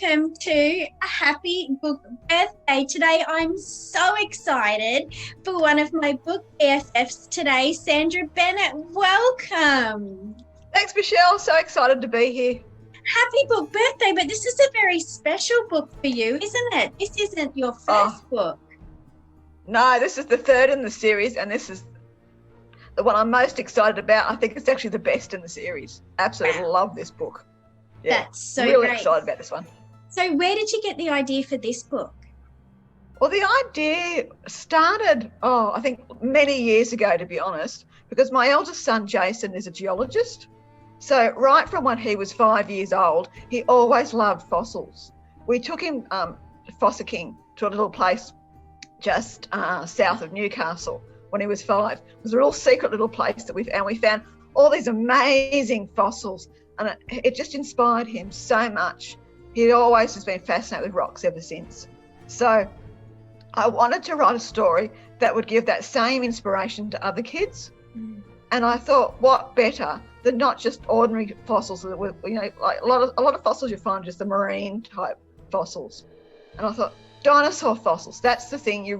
welcome to a happy book birthday. Today I'm so excited for one of my book BFFs today, Sandra Bennett. Welcome. Thanks, Michelle. So excited to be here. Happy book birthday, but this is a very special book for you, isn't it? This isn't your first book. No, this is the third in the series, and this is the one I'm most excited about. I think it's actually the best in the series. Absolutely love this book. Yeah, that's so really great. Excited about this one. So where did you get the idea for this book? Well, the idea started, I think many years ago, to be honest, because my eldest son, Jason, is a geologist. So right from when he was 5 years old, he always loved fossils. We took him fossicking to a little place just south of Newcastle when he was 5. It was a real secret little place that we found all these amazing fossils, and it just inspired him so much. He always has been fascinated with rocks ever since. So I wanted to write a story that would give that same inspiration to other kids. And I thought, what better than not just ordinary fossils, like a lot of fossils you find just the marine type fossils. And I thought, dinosaur fossils, that's the thing that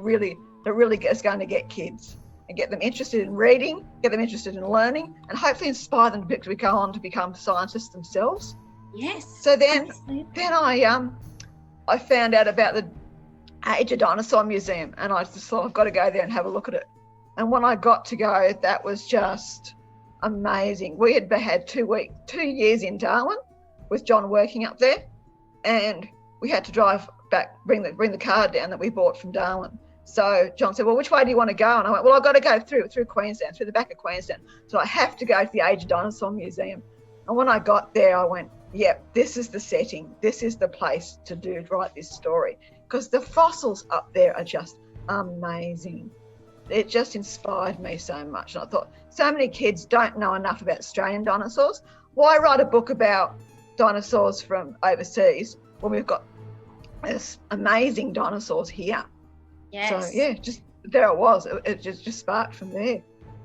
really is going to get kids and get them interested in reading, get them interested in learning, and hopefully inspire them to go on to become scientists themselves. Yes. So then I found out about the Age of Dinosaur Museum, and I just thought, I've got to go there and have a look at it. And when I got to go, that was just amazing. We had 2 years in Darwin with John working up there, and we had to drive back, bring the car down that we bought from Darwin. So John said, well, which way do you want to go? And I went, well, I've got to go through Queensland, through the back of Queensland. So I have to go to the Age of Dinosaur Museum. And when I got there, I went, yep, this is the setting. This is the place to write this story, because the fossils up there are just amazing. It just inspired me so much. And I thought, so many kids don't know enough about Australian dinosaurs. Why write a book about dinosaurs from overseas when we've got this amazing dinosaurs here? Yes. So yeah, just there it was. It just sparked from there.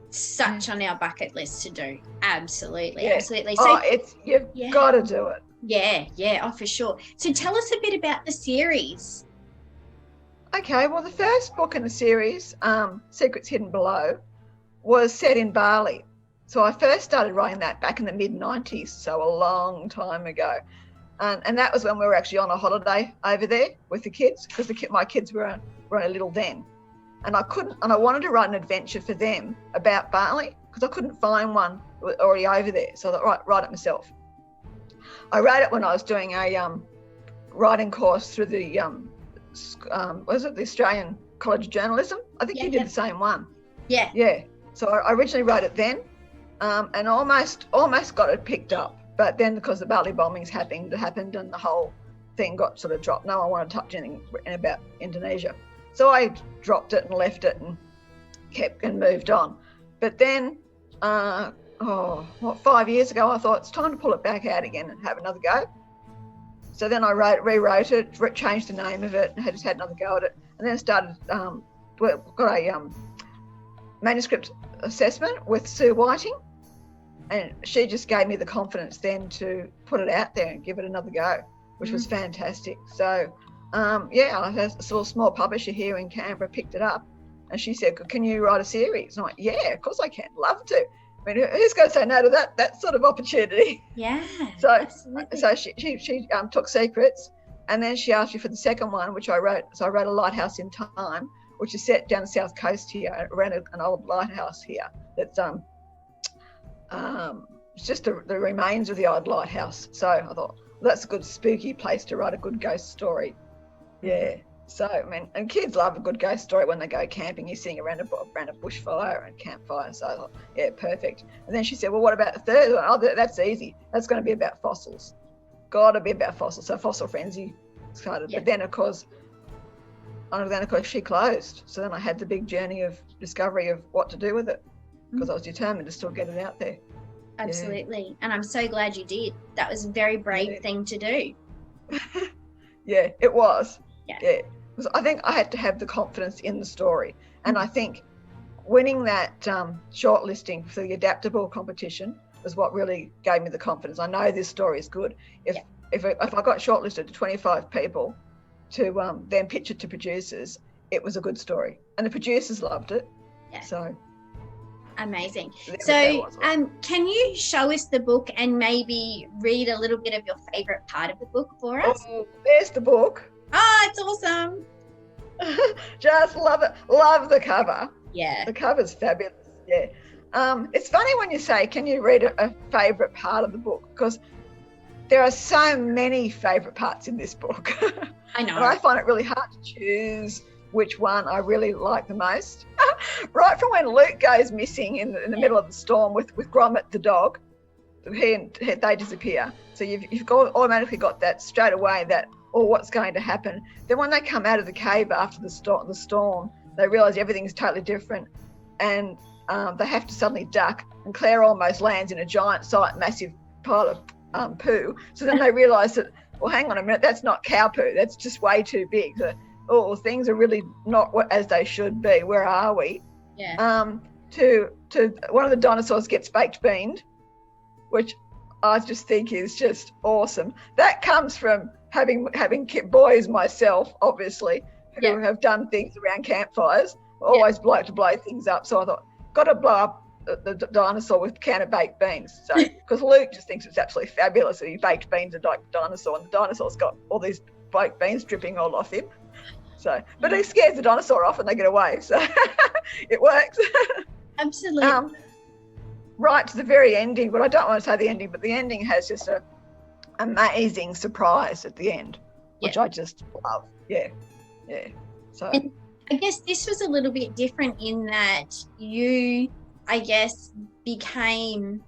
Such on our bucket list to do. Absolutely, yeah. Absolutely. So you've got to do it. Yeah, for sure. So tell us a bit about the series. Okay, well, the first book in the series, Secrets Hidden Below, was set in Bali. So I first started writing that back in the mid-90s, so a long time ago. And that was when we were actually on a holiday over there with the kids, because my kids were only little then. And I wanted to write an adventure for them about Bali, because I couldn't find one already over there. So I thought, write it myself. I wrote it when I was doing a writing course through the the Australian College of Journalism. I think you did the same one. Yeah. So I originally wrote it then, and almost got it picked up. But then, because the Bali bombings happened, and the whole thing got sort of dropped. No one wanted to touch anything about Indonesia. So I dropped it and left it and kept and moved on. But then, 5 years ago, I thought it's time to pull it back out again and have another go. So then I rewrote it, changed the name of it, and just had another go at it. And then started, got a manuscript assessment with Sue Whiting, and she just gave me the confidence then to put it out there and give it another go, which was fantastic. So, I had a sort of small publisher here in Canberra picked it up, and she said, can you write a series? And I'm like, yeah, of course I can, love to. I mean, who's going to say no to that sort of opportunity? Yeah. So she took Secrets, and then she asked me for the second one, which I wrote. So I wrote A Lighthouse in Time, which is set down the south coast here, around an old lighthouse here. That's it's just the remains of the old lighthouse. So I thought, well, that's a good spooky place to write a good ghost story. Yeah. So, I mean, and kids love a good ghost story when they go camping. You're sitting around a bushfire and campfire. So I thought, yeah, perfect. And then she said, well, what about the third one? Oh, that's easy. That's going to be about fossils. Got to be about fossils. So Fossil Frenzy started. Yep. But then, of course, she closed. So then I had the big journey of discovery of what to do with it, because I was determined to still get it out there. Absolutely. Yeah. And I'm so glad you did. That was a very brave thing to do. Yeah, it was. Yeah. I think I had to have the confidence in the story. And I think winning that shortlisting for the adaptable competition was what really gave me the confidence. I know this story is good. If if I got shortlisted to 25 people to then pitch it to producers, it was a good story, and the producers loved it. Yeah. So amazing. So can you show us the book and maybe read a little bit of your favorite part of the book for us? Oh, there's the book. Oh, it's awesome. Just love it. Love the cover. Yeah. The cover's fabulous. Yeah. It's funny when you say, can you read a favorite part of the book? Because there are so many favorite parts in this book. I know. And I find it really hard to choose which one I really like the most. Right from when Luke goes missing in the middle of the storm with Gromit the dog, they disappear. So you've automatically got that straight away, that, what's going to happen. Then when they come out of the cave after the storm, they realise everything's totally different, and they have to suddenly duck, and Claire almost lands in a giant, massive pile of poo. So then they realise that, well, hang on a minute, that's not cow poo, that's just way too big. So, things are really not as they should be. Where are we? Yeah. To one of the dinosaurs gets baked beaned, which I just think is just awesome. That comes from having boys myself, obviously, who have done things around campfires. Always like to blow things up. So I thought, got to blow up the dinosaur with a can of baked beans. So because Luke just thinks it's absolutely fabulous that he baked beans and dinosaur, and the dinosaur's got all these baked beans dripping all off him. So, but he scares the dinosaur off and they get away. So it works. Absolutely. Right to the very ending, but I don't want to say the ending, but the ending has just an amazing surprise at the end, which I just love. Yeah. So and I guess this was a little bit different in that you, I guess, became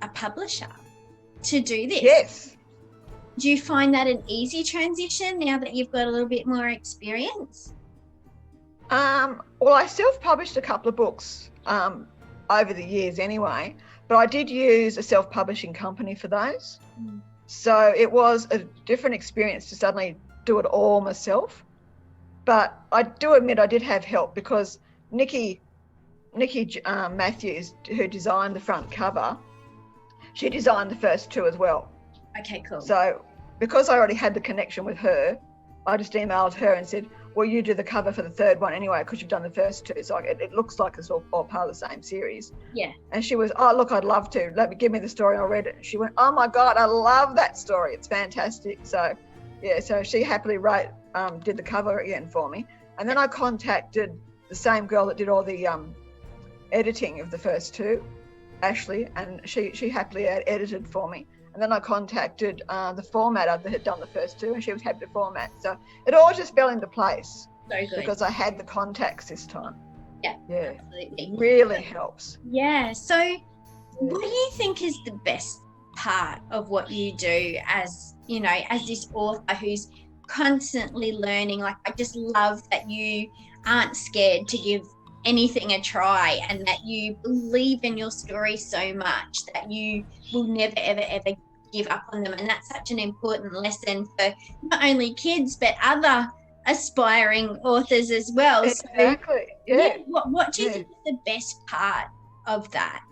a publisher to do this. Yes. Do you find that an easy transition now that you've got a little bit more experience? Well, I self-published a couple of books over the years anyway, but I did use a self-publishing company for those. So it was a different experience to suddenly do it all myself. But I do admit I did have help, because Nikki Matthews, who designed the front cover, she designed the first two as well. Okay, cool. So because I already had the connection with her, I just emailed her and said, well, you do the cover for the third one anyway, because you've done the first two. So it looks like it's all part of the same series. Yeah. And she was, oh, look, I'd love to. Give me the story. I'll read it. And she went, oh, my God, I love that story. It's fantastic. So, so she happily did the cover again for me. And then I contacted the same girl that did all the editing of the first two, Ashley, and she happily edited for me. And then I contacted the formatter that had done the first two, and she was happy to format. So it all just fell into place. So good. Because I had the contacts this time. Yeah, absolutely. Really helps. Yeah. So what do you think is the best part of what you do as this author who's constantly learning? Like, I just love that you aren't scared to give anything a try, and that you believe in your story so much that you will never ever give up on them. And that's such an important lesson for not only kids but other aspiring authors as well. Exactly. So, what do you think is the best part of that?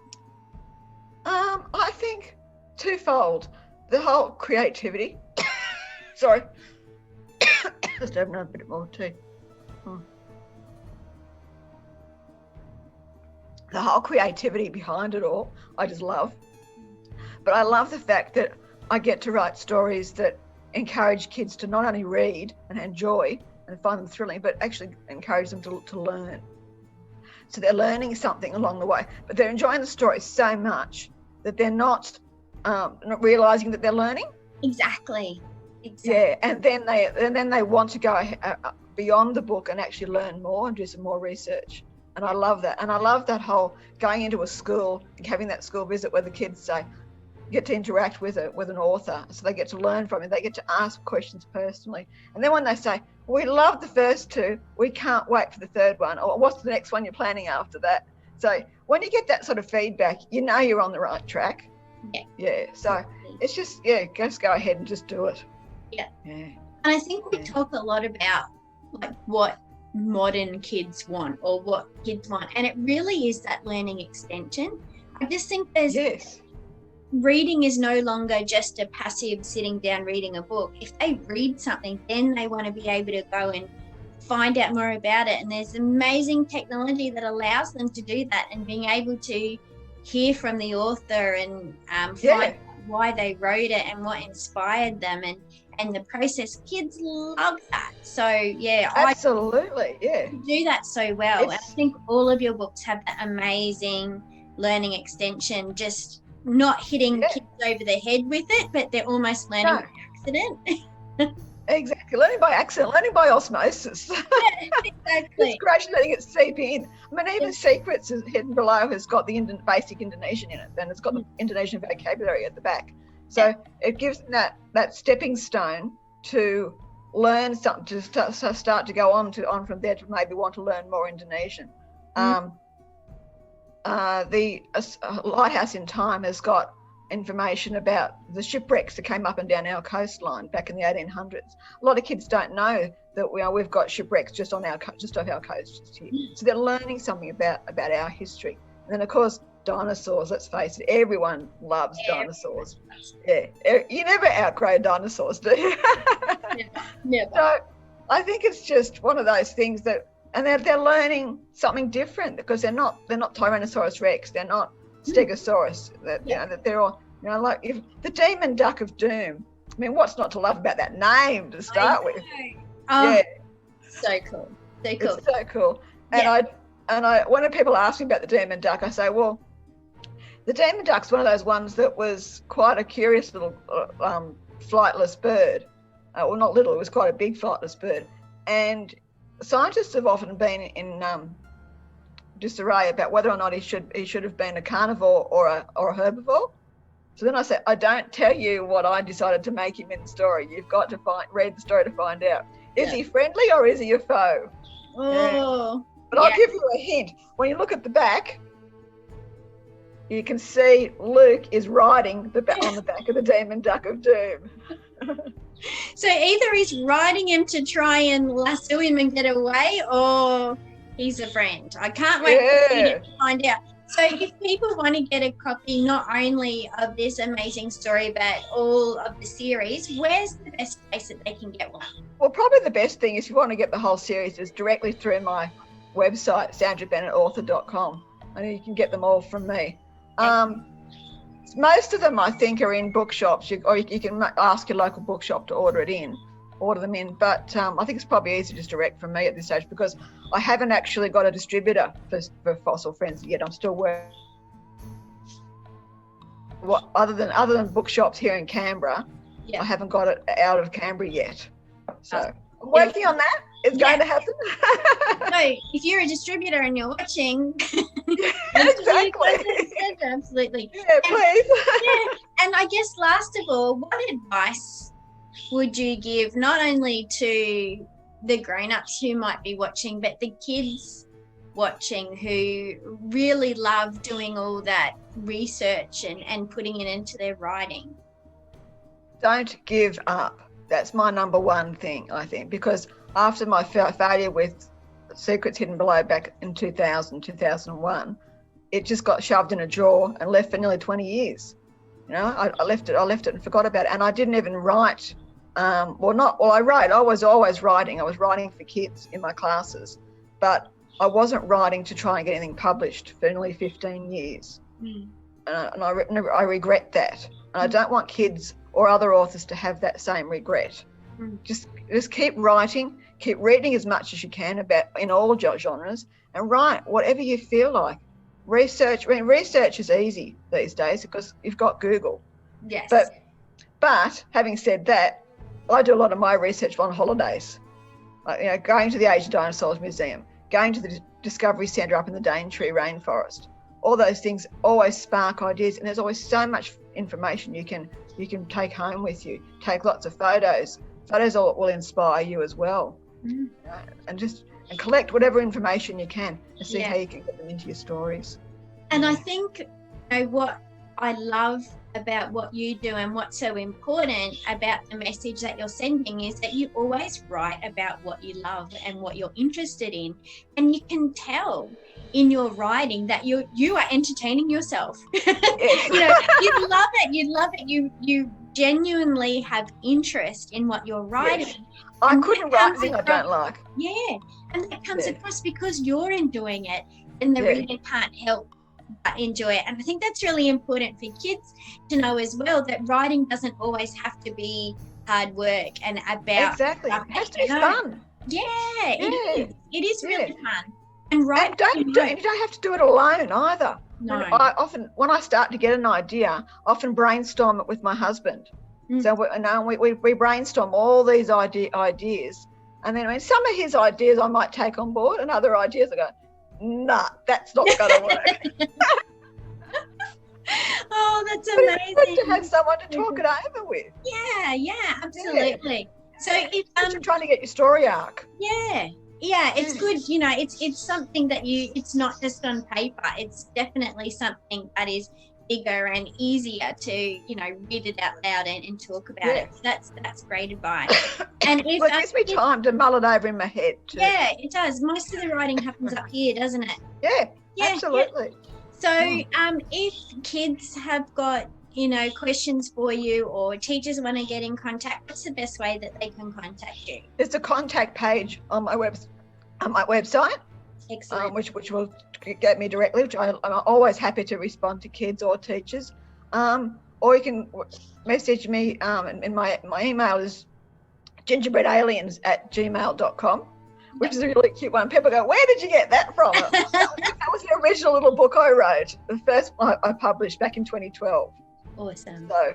I think twofold. The whole creativity. Sorry. Just having a bit more tea. The whole creativity behind it all, I just love. But I love the fact that I get to write stories that encourage kids to not only read and enjoy and find them thrilling, but actually encourage them to learn. So they're learning something along the way, but they're enjoying the story so much that they're not realising that they're learning. Exactly. Yeah, and then they want to go beyond the book and actually learn more and do some more research. And I love that. And I love that whole going into a school and having that school visit where the kids get to interact with an author. So they get to learn from it. They get to ask questions personally. And then when they say, we love the first two, we can't wait for the third one, or what's the next one you're planning after that? So when you get that sort of feedback, you know you're on the right track. Yeah. So it's just, just go ahead and just do it. Yeah. And I think we talk a lot about like what modern kids want or what kids want, and it really is that learning extension. I just think there's reading is no longer just a passive sitting down reading a book. If they read something, then they want to be able to go and find out more about it. And there's amazing technology that allows them to do that, and being able to hear from the author and find why they wrote it and what inspired them, and the process. Kids love that. So yeah, absolutely, you do that so well. And I think all of your books have that amazing learning extension, just not hitting kids over the head with it, but they're almost learning by accident. Exactly, learning by accident, learning by osmosis. Yeah, exactly. Just gradually letting it seep in. I mean, even Secrets is Hidden Below has got the basic Indonesian in it, and it's got the Indonesian vocabulary at the back. So it gives them that stepping stone to learn something, to start to go on from there to maybe want to learn more Indonesian. The Lighthouse in Time has got information about the shipwrecks that came up and down our coastline back in the 1800s. A lot of kids don't know that we've got shipwrecks just off our coast here. So they're learning something about our history. And then, of course, dinosaurs. Let's face it, everyone loves dinosaurs. Yeah, you never outgrow dinosaurs, do you? Never. So I think it's just one of those things that, and they're learning something different, because they're not Tyrannosaurus Rex, they're not Stegosaurus. That they're all, like if the Demon Duck of Doom. I mean, what's not to love about that name to start with? So cool. So cool. It's so cool. And I when people ask me about the Demon Duck, I say, well, the Demon Duck's one of those ones that was quite a curious little flightless bird. Well, not little, it was quite a big flightless bird. And scientists have often been in disarray about whether or not he should have been a carnivore or a herbivore. So then I said, I don't tell you what I decided to make him in the story. You've got to read the story to find out. Is he friendly or is he a foe? Oh. But I'll give you a hint. When you look at the back, you can see Luke is riding on the back of the Demon Duck of Doom. So either he's riding him to try and lasso him and get away, or he's a friend. I can't wait to find out. So if people want to get a copy not only of this amazing story but all of the series, where's the best place that they can get one? Well, probably the best thing, if you want to get the whole series, is directly through my website, sandrabennettauthor.com, and you can get them all from me. Most of them, I think, are in bookshops, or you can ask your local bookshop to order them in. But I think it's probably easier just direct from me at this stage, because I haven't actually got a distributor for Fossil Friends yet. I'm still working. Other than bookshops here in Canberra, I haven't got it out of Canberra yet. So I'm working on that. It's going to happen. So if you're a distributor and you're watching, exactly. Absolutely. Yeah, please. And I guess last of all, what advice would you give not only to the grown-ups who might be watching, but the kids watching who really love doing all that research and putting it into their writing? Don't give up. That's my number one thing, I think, because after my failure with Secrets Hidden Below back in 2001, it just got shoved in a drawer and left for nearly 20 years. I left it and forgot about it. And I didn't even write. I wrote. I was always writing. I was writing for kids in my classes, but I wasn't writing to try and get anything published for nearly 15 years. And I regret that. And I don't want kids or other authors to have that same regret. Just keep writing, keep reading as much as you can in all genres, and write whatever you feel like. Research is easy these days because you've got Google. Yes. But having said that, I do a lot of my research on holidays. Like, going to the Asian Dinosaurs Museum, going to the Discovery Centre up in the Daintree Rainforest. All those things always spark ideas, and there's always so much information you can take home with you. Take lots of photos. Photos will inspire you as well. And collect whatever information you can and see how you can get them into your stories. And I think what I love about what you do and what's so important about the message that you're sending is that you always write about what you love and what you're interested in, and you can tell in your writing that you are entertaining yourself. Yes. You know, you'd love it. You'd love it. You genuinely have interest in what you're writing. Yes. I And couldn't that write comes anything I across- don't like. Yeah, and that comes Yeah. across because you're enjoying it, and the Yeah. reader can't help but enjoy it. And I think that's really important for kids to know as well, that writing doesn't always have to be hard work and about Exactly. stuff It has that to be you know. fun. Yeah, Yeah. it is really Yeah. fun. And writing, And you don't have to do it alone either. No. I often, when I start to get an idea, I often brainstorm it with my husband. Mm. So we brainstorm all these ideas, and then some of his ideas I might take on board, and other ideas I go, nah, that's not going to work. Oh, that's But amazing. it's good to have someone to talk it over with. Yeah, absolutely. So it's You're trying to get your story arc. yeah, it's good. You know, it's something that it's not just on paper. It's definitely something that is bigger and easier to, you know, read it out loud and talk about it. So that's great advice. And if Well, it gives me time to mull it over in my head too. Yeah, it does. Most of the writing happens up here, doesn't it? Yeah, absolutely. So, if kids have got, you know, questions for you, or teachers want to get in contact, what's the best way that they can contact you? There's a contact page on my website, Excellent. which will get me directly, which I'm always happy to respond to kids or teachers. Or you can message me, and my email is gingerbreadaliens@gmail.com, which is a really cute one. People go, where did you get that from? That was the original little book I wrote, the first one I published back in 2012. Awesome. So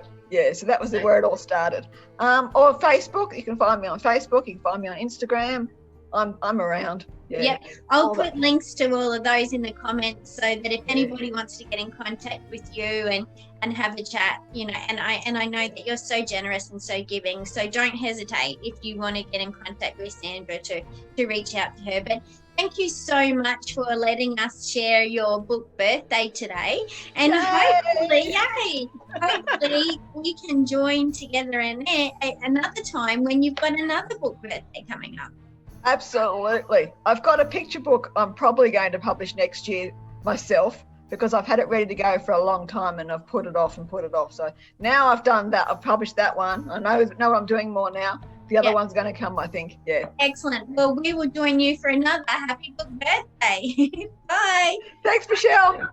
that was where it all started. Or Facebook, you can find me on Facebook, you can find me on Instagram. I'm around. Yeah. Yep. I'll put links to all of those in the comments, so that if anybody wants to get in contact with you and have a chat, you know, and I know that you're so generous and so giving, so don't hesitate if you want to get in contact with Sandra to reach out to her. But thank you so much for letting us share your book birthday today, and hopefully we can join together another time when you've got another book birthday coming up. Absolutely. I've got a picture book I'm probably going to publish next year myself, because I've had it ready to go for a long time and I've put it off. So now I've done that. I've published that one. I know what I'm doing more now. The other one's going to come, I think. Yeah. Excellent. Well, we will join you for another happy book birthday. Bye. Thanks, Michelle.